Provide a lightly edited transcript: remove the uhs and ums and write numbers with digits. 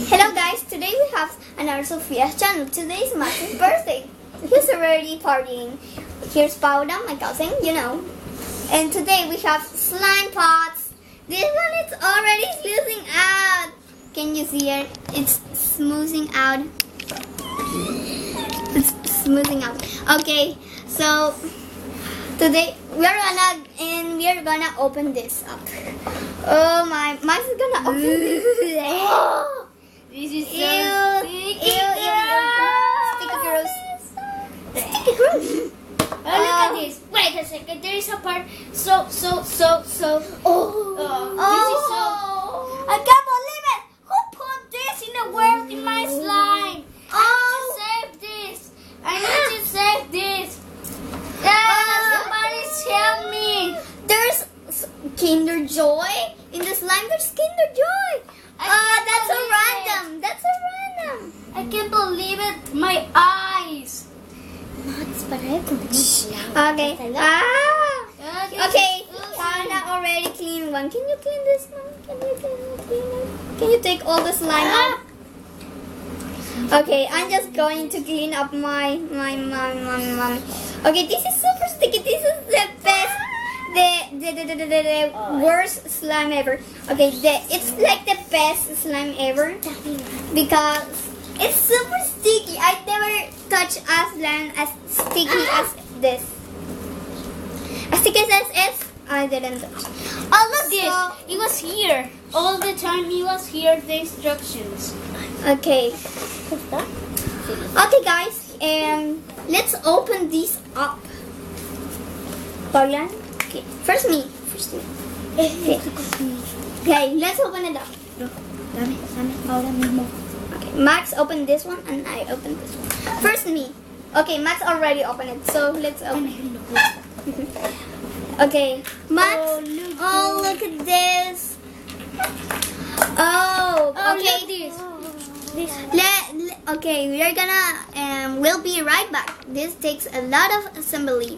Hello guys, today we have another Sofia's channel. Today is Max's birthday. He's already partying. Here's Paula, my cousin, you know. And today we have slime pots. This one is already smoothing out. Can you see it? It's smoothing out. It's smoothing out. Okay, so today we are gonna open this up. Oh my, Max is gonna open this. Oh, This is so sticky. Sticky gross. Sticky gross. Oh, look at this. Wait a second. There is a part. So. Oh. This is so. I can't believe it. Who put this in the world in my slime? I need to save this. I need to save this. Somebody help me. There's Kinder Joy in the slime. There's Kinder Joy. That's so random. That's so random. I can't believe it. My eyes. Okay. Okay. Anna already cleaned one. Can you clean this one? Can you take all the slime out? Okay, I'm just going to clean up my. Okay, this is super sticky. This is the best, the worst slime ever. Okay, it's like the best slime ever because it's super sticky. I never touched a slime as sticky as this. As sticky as this, I didn't touch. Oh, look this. It was here. All the time it was here, the instructions. Okay. Okay, guys. Let's open these up. Paula? Okay. First me. Okay, let's open it up. Okay, Max opened this one and I opened this one. First me. Okay, Max already opened it, so let's open it. Okay, Max. Oh, look at this. Oh, okay. Okay, we're gonna we'll be right back. This takes a lot of assembly.